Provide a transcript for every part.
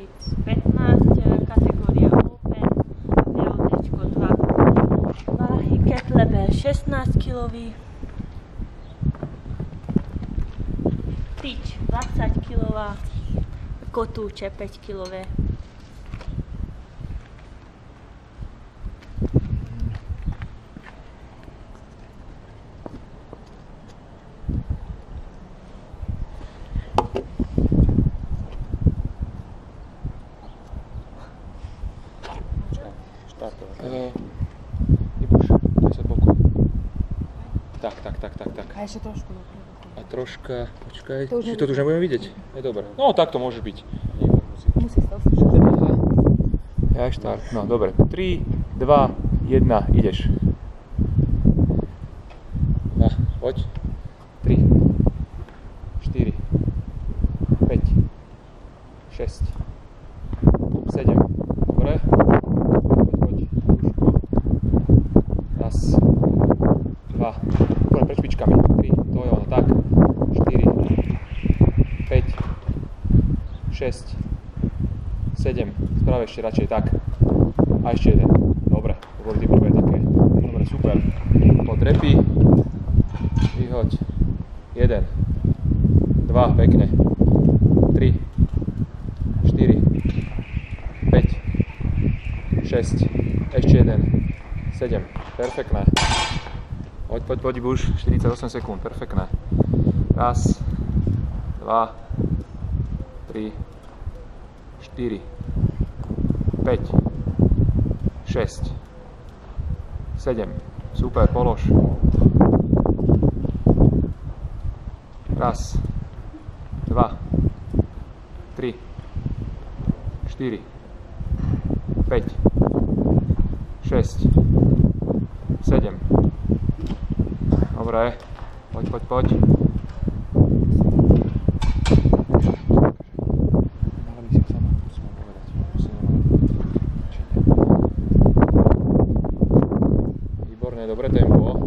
2015, kategória Open, VOT 2. Váhy Kettlebell 16 kg, tyč 20 kg, kotúče 5 kg. Ibuš, daj sa boku. Tak. A ešte trošku dopredu. A troška, počkaj, či to už nebudeme vidieť? Je dobré. No tak to môže byť. Musí sa oslyšiť. Ja štart, no dobre. 3, 2, 1, ideš. No, poď. 3, 4, 5, 6, 7. Dobre. Poď. Raz, dva, poďme pred špičkami. 3, to je ono, tak. 4, 5, 6, 7. Práve ešte radšej tak. A ešte jeden. Dobre, to boli tie prvé také. Dobre, super. Poď repy. Vyhoď. 1, 2, pekne. 3, 4, 5, 6, ešte jeden. 7, perfektné. Poď už, 48 sekúnd, perfektné. Raz, 2, 3, 4, 5, 6, 7, super, polož. Raz, 2, 3, 4, 5, 6, 7. Dobre, poď. Výborné, dobré tempo.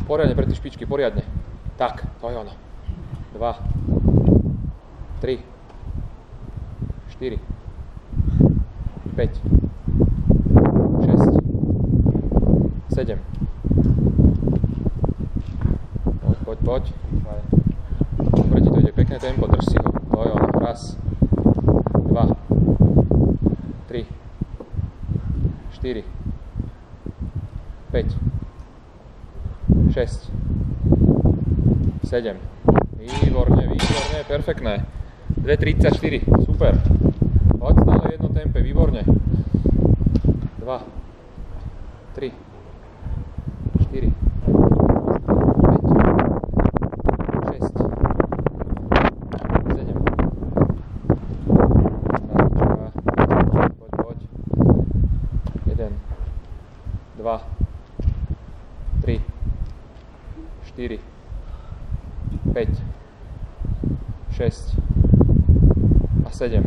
Poriadne pre tie špičky, poriadne. Tak, to je ono. 2, 3, 4, 5, 6, 7. Poď. Dobre ti to ide, pekné tempo, drž si ho. To je ono. Raz, 2, 3, 4, 5, 6, 7. Výborne, perfektné. 2,34, super. Poď stále v jednom tempe, výborne. 2, 3, 4, 5, 6, 7. Poď. 1, 2, 3, 4, 5, 6 a 7.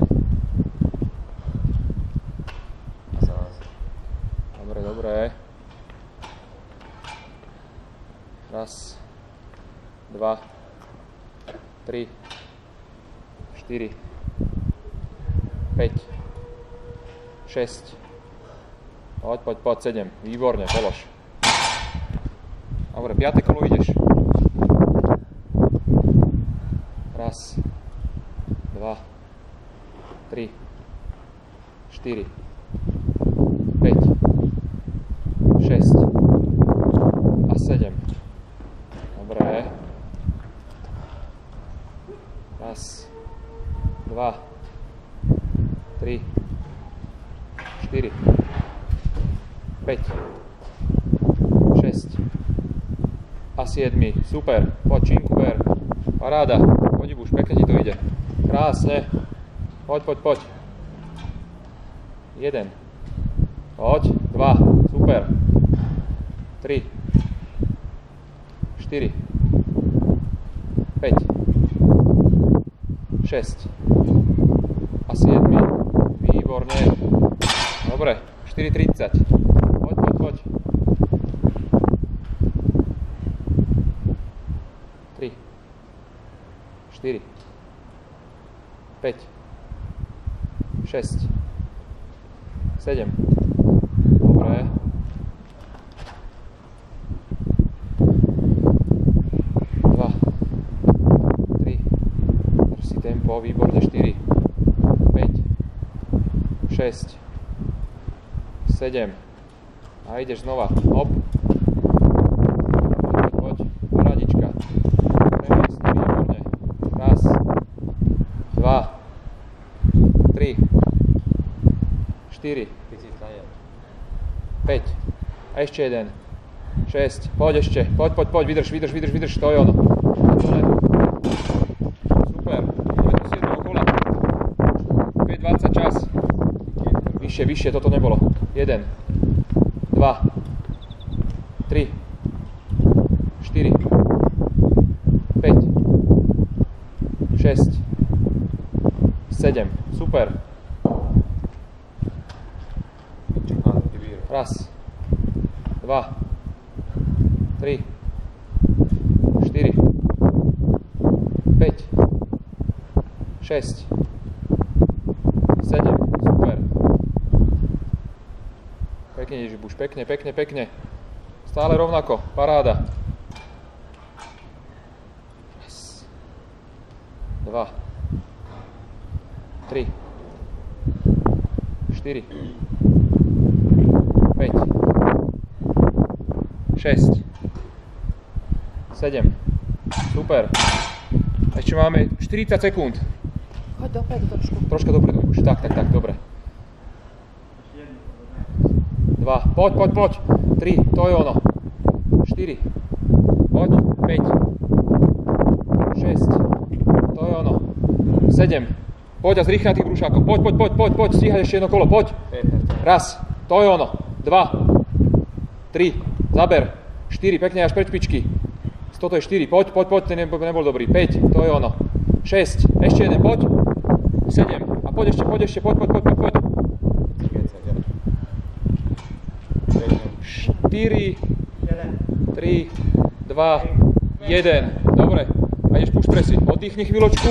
Dobre. Raz, 2, 3, 4, 5, 6. Poď, 7. Výborne, polož. Dobre, 5. kolo ideš. Raz, 2, 3, 4, 5, 6 a 7. Dobre. Raz, 2, 3, 4, 5, 6 a 7. Super. Poď, činku ber. Paráda. Poď už, pekne ti to ide. Krásne. Poď. 1. Poď. 2. super. 3, 4, 5, 6 a 7. Výborne. Dobre, 4,30. Poď. 3, 4, 5, 6, 7. Dobre. 2, 3. Drž si tempo, výborne. 4, 5, 6, 7. A ideš znova. Hop. Poď. Paradička. Premiesni, výborne. Raz, 2, 3, 4, 5. A ešte jeden. 6. Poď ešte. Poď. Vydrž. To je ono. Super. Poďme do 7. kola. 5,20 čas. Vyššie, toto nebolo. 1, 2, 3, 4, 5, 6, 7. Super. Raz, 2, 3, 4, 5, 6, 7. Super. Pekne, Ježibuš, pekne. Stále rovnako, paráda. Raz, 2, 3, 4, 5, 6, 7. Super. Ešte máme 40 sekúnd. Choď dopredu trošku. Troška dopredu už. Tak, dobre. 2, poď. 3, to je ono. 4, poď. 5, 6, to je ono. 7, poď a zrýchni na tých brúšákoch. Poď, stíhaj ešte jedno kolo, poď. Raz, to je ono. 2, 3, zaber. 4, pekne až pred špičky. Toto je 4, poď, ten nebol dobrý. 5, to je ono. 6, ešte jeden, poď. 7, a poď ešte, poď. 4, 3, 2, 1. Dobre. A ideš push pressy. Oddychni chvíľočku.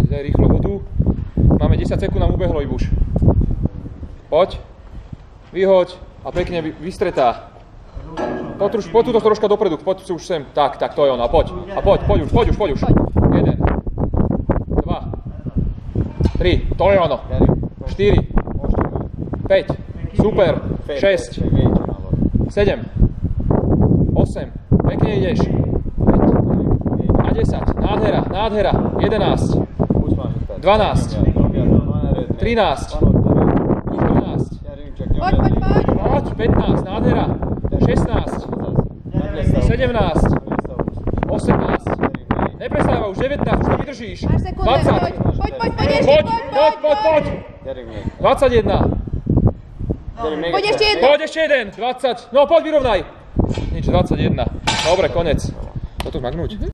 Daj rýchlo vodu. Máme 10 sekúnd, nám ubehlo, Ibuš. Poď. Vyhoď. A pekne vystretá. Poď túto troška dopredu. Poď si už sem. Tak, to je ono. A poď už. 1, 2, 3. To je ono. 4, 5. Super, 6, 7, 8, pekne ideš. A 10, nádhera, 11, 12, 13, 14, poď, 15, nádhera, 16, 17, 18, neprestáva už, 19, už to vydržíš, 20, poď, 21, Poď ešte jeden, 20, no poď vyrovnaj. Nič, 21. Dobre, konec. To tu magnúť.